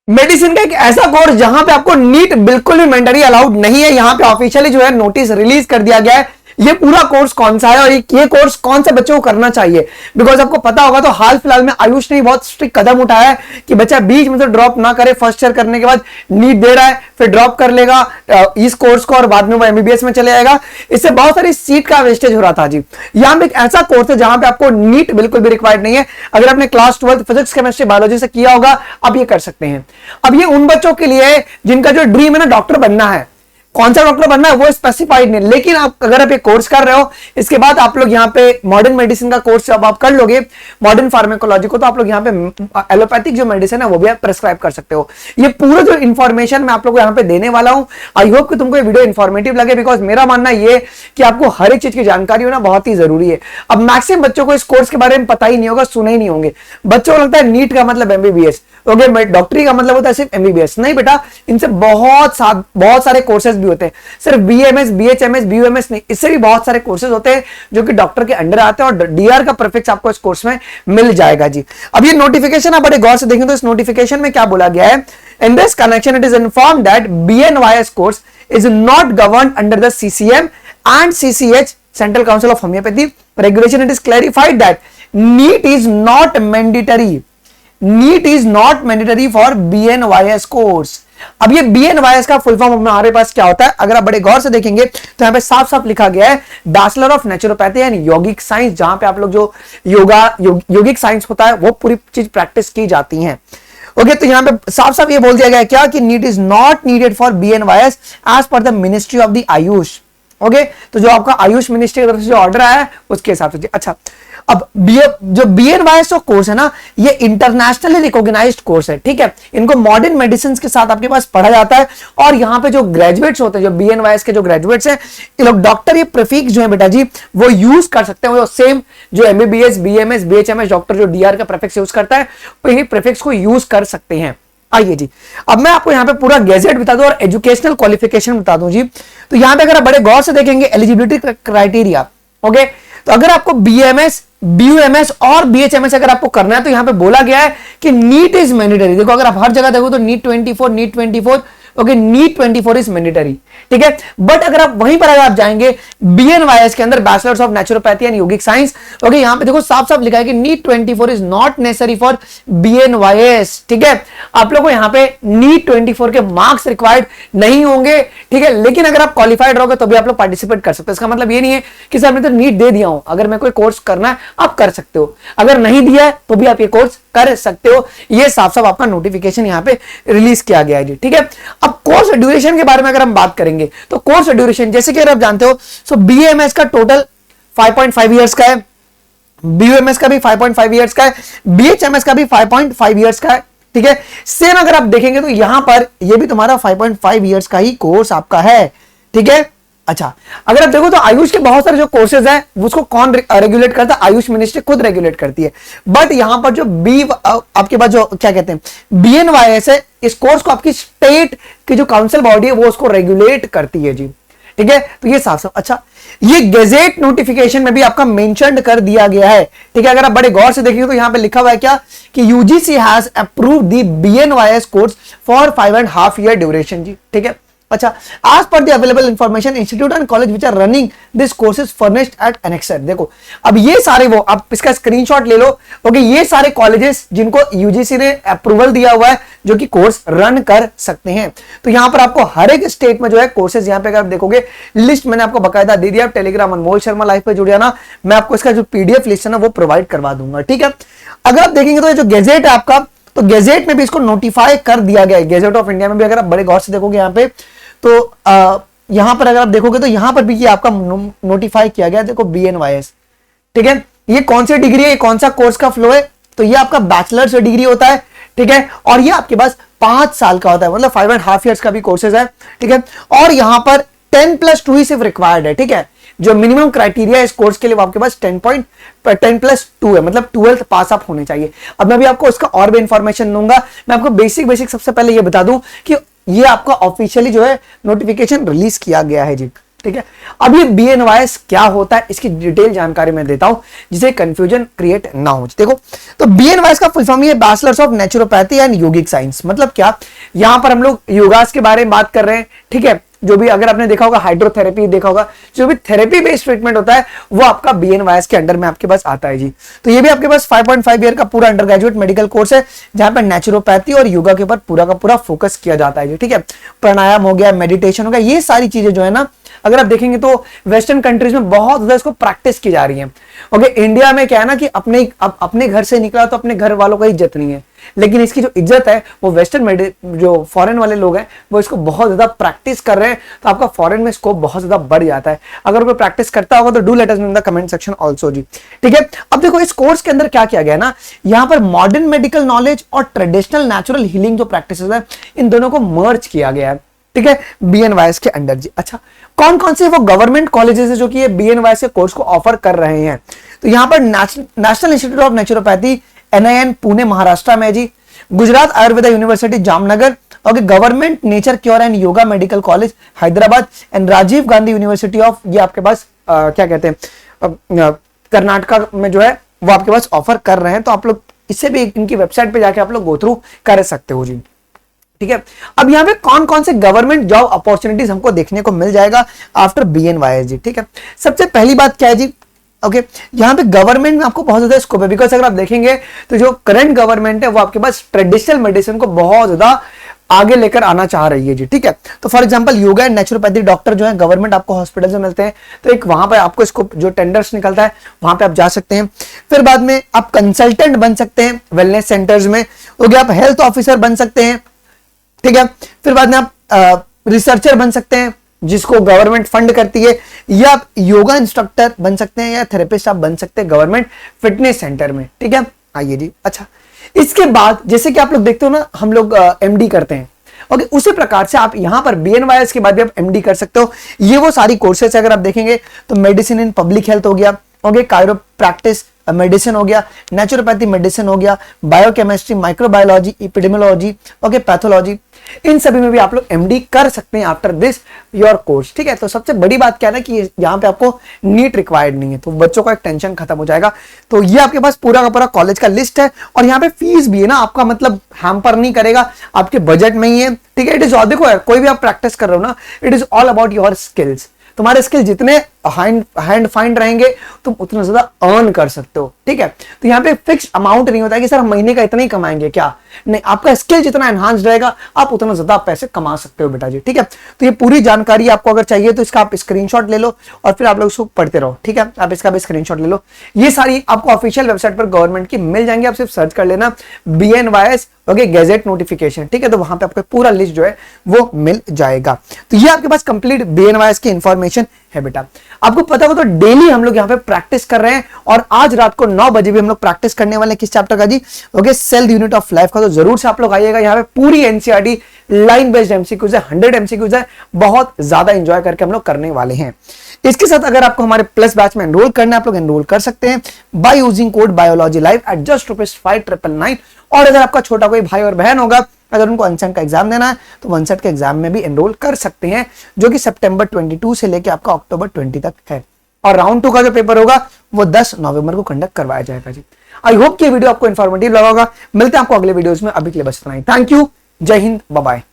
Medicine का एक ऐसा कोर्स जहां पे आपको नीट बिल्कुल भी मैंडेटरी अलाउड नहीं है, यहां पे ऑफिशियली जो है नोटिस रिलीज कर दिया गया है। ये पूरा कोर्स कौन सा है और ये कोर्स कौन से बच्चों को करना चाहिए, बिकॉज आपको पता होगा तो हाल फिलहाल में आयुष ने बहुत स्ट्रिक्ट कदम उठाया है कि बच्चा बीच में तो ड्रॉप ना करे, फर्स्ट ईयर करने के बाद नीट दे रहा है फिर ड्रॉप कर लेगा इस कोर्स को और बाद में वो एमबीबीएस में चले जाएगा। इससे बहुत सारी सीट का वेस्टेज हो रहा था जी। यहां पे एक ऐसा कोर्स है जहां पे आपको नीट बिल्कुल भी रिक्वायर्ड नहीं है। अगर आपने क्लास 12 फिजिक्स केमिस्ट्री बायोलॉजी से किया होगा आप ये कर सकते हैं। अब ये उन बच्चों के लिए जिनका जो ड्रीम है ना डॉक्टर बनना है, कौन सा डॉक्टर बनना है वो स्पेसिफाइड नहीं, लेकिन आप अगर आप ये कोर्स कर रहे हो इसके बाद आप लोग यहाँ पे मॉडर्न मेडिसिन का कोर्स जब आप कर लोगे मॉडर्न फार्मेकोलॉजी को, तो आप लोग यहाँ पे एलोपैथिक जो मेडिसिन है वो भी आप प्रेस्क्राइब कर सकते हो। ये पूरा जो इन्फॉर्मेशन मैं आप लोगों को यहाँ पे देने वाला हूँ, आई होप कि तुमको ये वीडियो इन्फॉर्मेटिव लगे, बिकॉज मेरा मानना ये कि आपको हर एक चीज की जानकारी होना बहुत ही जरूरी है। अब मैक्सिमम बच्चों को इस कोर्स के बारे में पता ही नहीं होगा, सुने ही नहीं होंगे। बच्चों को लगता है नीट का मतलब एमबीबीएस, ओके डॉक्टरी का मतलब होता है सिर्फ एमबीबीएस। नहीं बेटा, इनसे बहुत सारे कोर्सेज भी होते हैं, सिर्फ बीएमएस बीएचएमएस बीयूएमएस नहीं, इससे भी बहुत सारे कोर्सेज होते हैं जो कि डॉक्टर के अंडर आते हैं और डीआर का प्रीफिक्स आपको इस कोर्स में मिल जाएगा जी। अब ये नोटिफिकेशन आप बड़े गौर से देखें तो इस नोटिफिकेशन में क्या बोला गया है, in this connection it is informed that BNYS course is not governed under the CCM and CCH central council of homoeopathy regulation. It is clarified that NEET is not mandatory, NEET is not mandatory for BNYS course. अब ये बीएनवाईएस का full form हमारे पास क्या होता है, अगर आप बड़े गौर से देखेंगे तो यहां पे साफ साफ लिखा गया है bachelor of naturopathy and yogic science, जहां पे आप लोग जो योगिक साइंस होता है वो पूरी चीज प्रैक्टिस की जाती है। ओके, तो यहां पे साफ साफ ये बोल दिया गया है क्या कि NEET is not needed for BNYS as per the ministry of the AYUSH. Okay, तो जो आपका आयुष मिनिस्ट्री की तरफ से जो ऑर्डर आया है उसके हिसाब से। अच्छा, अब जो बीएनवाईएस कोर्स है ना ये इंटरनेशनली रिकॉग्नाइज्ड कोर्स है, ठीक है। इनको मॉडर्न मेडिसिन के साथ आपके पास पढ़ा जाता है और यहाँ पे जो ग्रेजुएट्स होते हैं, जो बीएनवाईएस के जो ग्रेजुएट्स हैं, ये लोग डॉक्टर ये प्रीफिक्स जो है बेटा जी वो यूज कर सकते हैं, वो सेम जो एमबीबीएस बीएमएस बीएचएमएस डॉक्टर जो डीआर का प्रीफिक्स यूज करता है वही प्रीफिक्स को यूज कर सकते हैं। आइए जी, अब मैं आपको यहाँ पे पूरा गैजेट बता दूं और एजुकेशनल क्वालिफिकेशन बता दूं जी। तो यहाँ पे अगर आप बड़े गौर से देखेंगे एलिजिबिलिटी क्राइटेरिया, ओके, तो अगर आपको बीएमएस बीयूएमएस और बीएचएमएस अगर आपको करना है तो यहां पे बोला गया है कि नीट इज मैंडेटरी। देखो अगर आप हर जगह देखो तो NEET 24 okay, NEET 24 is mandatory, ठीक है। बट अगर आप वहीं पर अगर आप जाएंगे बीएनवाईएस के अंदर bachelors of naturopathy and yogic science, okay, यहां पे देखो साफ साफ लिखा है कि NEET 24 is not necessary for BNYS, ठीक है। आप लोगों को यहां पे नीट 24 के मार्क्स रिक्वायर्ड नहीं होंगे, ठीक है, लेकिन अगर आप क्वालिफाइड रहोगे तो भी आप लोग पार्टिसिपेट कर सकते हो। इसका मतलब ये नहीं है कि सर मैं तो नीट दे दिया हूं, अगर मैं कोई कोर्स करना है आप कर सकते हो, अगर नहीं दिया है तो भी आप ये कोर्स कर सकते हो। ये साफ साफ आपका नोटिफिकेशन यहां पे रिलीज किया गया है जी, ठीक है। अब कोर्स ड्यूरेशन के बारे में अगर हम बात करेंगे तो कोर्स ड्यूरेशन जैसे कि आप जानते हो सो बीएमएस का टोटल 5.5 इयर्स का है, बीयूएमएस का भी 5.5 इयर्स का है, बीएचएमएस का भी 5.5 इयर्स का है, ठीक है। सेम अगर आप देखेंगे तो यहां पर ये भी तुम्हारा 5.5 इयर्स का ही कोर्स आपका है, ठीक है। अच्छा, अगर आप देखो तो आयुष के बहुत सारे जो कोर्सेज हैं उसको कौन रेगुलेट करता है, आयुष मिनिस्ट्री खुद रेगुलेट करती है। बट यहां पर जो आपके पास जो क्या कहते हैं बीएनवाईएस है, इस कोर्स को आपकी स्टेट की जो काउंसिल बॉडी है वो उसको रेगुलेट करती है जी, ठीक है। तो ये साफ साफ, अच्छा, ये गेजेट नोटिफिकेशन में भी आपका मेंशन कर दिया गया है, ठीक है। अगर आप बड़े गौर से देखिए तो यहां पे लिखा हुआ है क्या कि UGC has approved the BNYS course for 5.5 year duration जी, ठीक है। अच्छा, as per the available information, institute and college which are running this course is furnished at annexer। देखो अब ये सारे वो आप इसका स्क्रीनशॉट ले लो, ओके, ये सारे कॉलेजेस जिनको यूजीसी ने अप्रूवल दिया हुआ है जो कि कोर्स रन कर सकते हैं। तो यहां पर आपको हर एक स्टेट में जो है कोर्सेज यहां पे अगर आप देखोगे लिस्ट मैंने आपको बकायदा दे दिया, टेलीग्राम अनमोल शर्मा लाइव पे जुड़ जाना, मैं आपको इसका जो पीडीएफ लिस्ट है ना वो प्रोवाइड करवा दूंगा, ठीक है। अगर आप देखेंगे तो ये जो गेजेट है आपका, तो गेजेट में भी इसको नोटिफाई कर दिया गया है, गेजेट ऑफ इंडिया में भी अगर आप बड़े गौर से देखोगे यहाँ पे तो यहां पर अगर आप देखोगे तो यहां पर भी ये आपका नोटिफाई किया गया, देखो बीएनवाईएस, ठीक है। ये कौन सी डिग्री है, कौन सा कोर्स का फ्लो है, तो ये आपका बैचलर्स डिग्री होता है, ठीक है, और ये आपके पास 5 साल का होता है, मतलब 5.5 इयर्स का भी कोर्सेज है, ठीक है। और यहां पर 10+2 ही सिर्फ रिक्वायर्ड है, ठीक है। जो मिनिमम क्राइटेरिया इस कोर्स के लिए वो आपके पास 10+2 है, मतलब 12th पास आप होने चाहिए। अब मैं भी आपको इसका और भी इंफॉर्मेशन दूंगा, मैं आपको बेसिक सबसे पहले ये बता दूं कि ये आपका ऑफिशियली जो है नोटिफिकेशन रिलीज किया गया है जी, ठीक है। अब ये BNYS क्या होता है इसकी डिटेल जानकारी मैं देता हूं जिसे कंफ्यूजन क्रिएट ना हो। देखो, तो BNYS का फुल फॉर्म ये bachelors of naturopathy and yogic science. मतलब क्या, यहां पर हम लोग योगास के बारे में बात कर रहे हैं, ठीक है। जो भी अगर आपने देखा होगा हाइड्रोथेरेपी देखा होगा, जो भी थेरेपी बेस्ड ट्रीटमेंट होता है वो आपका BNYS के अंडर में आपके पास आता है जी। तो ये भी आपके पास 5.5 ईयर का पूरा अंडर ग्रेजुएट मेडिकल कोर्स है जहां पर नेचुरोपैथी और योगा के ऊपर पूरा का पूरा फोकस किया जाता है जी, ठीक है। प्राणायाम हो गया, मेडिटेशन हो गया, ये सारी चीजें जो है ना अगर आप देखेंगे तो वेस्टर्न कंट्रीज में बहुत ज्यादा इसको प्रैक्टिस की जा रही है। ओके, इंडिया में क्या है ना कि अपने घर से निकला तो अपने घर वालों का इज्जत नहीं है, लेकिन इसकी जो इज्जत है वो वेस्टर्न जो फॉरेन वाले लोग हैं वो इसको बहुत ज्यादा प्रैक्टिस कर रहे हैं, तो आपका फॉरेन में स्कोप बहुत ज्यादा बढ़ जाता है। अगर कोई प्रैक्टिस करता होगा तो do let us know in the comment section also जी, ठीक है। अब देखो इस कोर्स के अंदर क्या किया गया ना, यहाँ पर मॉडर्न मेडिकल नॉलेज और ट्रेडिशनल नेचुरल हीलिंग जो प्रैक्टिस है इन दोनों को मर्ज किया गया है, ठीक है, BNYS के अंडर जी। अच्छा, कौन कौन से वो गवर्नमेंट कॉलेजेस है जो कि ये BNYS के कोर्स को ऑफर कर रहे हैं? तो यहाँ पर national institute of naturopathy NIN Pune Maharashtra में जी, गुजरात आयुर्वेदा यूनिवर्सिटी जामनगर, और government nature cure and yoga medical college Hyderabad, and Rajiv Gandhi university of ये आपके पास क्या कहते हैं कर्नाटका में जो है वो आपके पास ऑफर कर रहे हैं। तो आप लोग इससे भी इनकी वेबसाइट पे जाके आप लोग गो थ्रू कर सकते हो जी, ठीक है। अब यहाँ पे कौन कौन से गवर्नमेंट जॉब अपॉर्चुनिटीज हमको देखने को मिल जाएगा आफ्टर BNYS जी, ठीक है। सबसे पहली बात क्या है जी, ओके, यहाँ पे गवर्नमेंट में आपको बहुत ज्यादा स्कोप है, बिकॉज अगर आप देखेंगे तो जो करंट गवर्नमेंट है वो आपके पास ट्रेडिशनल मेडिसिन को बहुत ज्यादा आगे लेकर आना चाह रही है जी, ठीक है। तो for example yoga and naturopathy doctor जो है गवर्नमेंट आपको हॉस्पिटल में मिलते हैं, तो एक वहां पे आपको इसको जो टेंडर्स निकलता है वहां पे आप जा सकते हैं। फिर बाद में आप कंसल्टेंट बन सकते हैं वेलनेस सेंटर्स में, हो गया, आप हेल्थ ऑफिसर बन सकते हैं, ठीक है। फिर बाद में आप रिसर्चर बन सकते हैं जिसको गवर्नमेंट फंड करती है, या आप योगा इंस्ट्रक्टर बन सकते हैं, या थेरेपिस्ट आप बन सकते हैं गवर्नमेंट फिटनेस सेंटर में, ठीक है। आइए जी, अच्छा, इसके बाद जैसे कि आप लोग देखते हो ना हम लोग MD करते हैं, ओके, उसी प्रकार से आप यहां पर BNYS के बाद भी आप MD कर सकते हो। ये वो सारी कोर्सेस अगर आप देखेंगे तो मेडिसिन इन पब्लिक हेल्थ हो गया, ओके, कायरोप्रैक्टिस मेडिसिन हो गया, नेचुरोपैथी मेडिसिन हो गया, biochemistry, microbiology, epidemiology, okay, pathology, इन सभी में भी आप लोग MD कर सकते हैं आफ्टर दिस योर कोर्स, ठीक है। तो सबसे बड़ी बात क्या है कि यहाँ पे आपको नीट रिक्वायर्ड नहीं है, तो बच्चों का एक टेंशन खत्म हो जाएगा। तो ये आपके पास पूरा का पूरा कॉलेज का लिस्ट है, और यहाँ पे फीस भी है ना, आपका मतलब हैम्पर नहीं करेगा, आपके बजट में ही है, ठीक है। इट इज ऑल, देखो कोई भी आप प्रैक्टिस कर रहे हो ना, it is all about your skills. तुम्हारे स्किल जितने हैंड फाइंड रहेंगे तुम उतना ज्यादा अर्न कर सकते हो, ठीक है। तो यहाँ पे फिक्स अमाउंट नहीं होता है कि सर हम महीने का इतना ही कमाएंगे, क्या नहीं, आपका स्किल जितना एनहांस रहेगा आप उतना ज्यादा पैसे कमा सकते हो बेटा जी, ठीक है। तो ये पूरी जानकारी आपको अगर चाहिए तो इसका आप स्क्रीनशॉट ले लो और फिर आप लोग इसको पढ़ते रहो, ठीक है। आप इसका भी स्क्रीनशॉट ले लो, ये सारी आपको ऑफिशियल वेबसाइट पर गवर्नमेंट की मिल जाएंगे, आप सिर्फ सर्च कर लेना BNYS, ओके, गैजेट नोटिफिकेशन, ठीक है। तो वहां पे आपको पूरा लिस्ट जो है वो मिल जाएगा। तो ये आपके पास कंप्लीट BNYS की इंफॉर्मेशन है बेटा। आपको पता हो तो डेली हम लोग यहाँ पे प्रैक्टिस कर रहे हैं, और आज रात को 9 बजे भी हम लोग प्रैक्टिस करने वाले हैं किस चैप्टर का जी, okay, cell unit of life का। तो जरूर से आप लोग आइएगा, यहाँ पे पूरी NCERT लाइन बेस्ड MCQs है, 100 MCQs है, बहुत ज्यादा एंजॉय करके हम लोग करने वाले हैं। इसके साथ अगर आपको हमारे प्लस बैच में एनरोल करना है आप लोग एनरोल कर सकते हैं by using code biology live at just ₹5,999। और अगर आपका छोटा कोई भाई और बहन होगा, अगर उनको अनसेट का एग्जाम देना है तो अनसेट के एग्जाम में भी एनरोल कर सकते हैं, जो कि सितंबर 22 से लेकर आपका अक्टूबर 20 तक है। और राउंड 2 का जो पेपर होगा वो 10 नवंबर को कंडक्ट करवाया जाएगा जी। आई होप कि वीडियो आपको इन्फॉर्मेटिव लगा होगा। मिलते हैं आपको अगले वीडियोस में, अभी के लिए बस इतना ही। थैंक यू, जय हिंद, बाय बाय।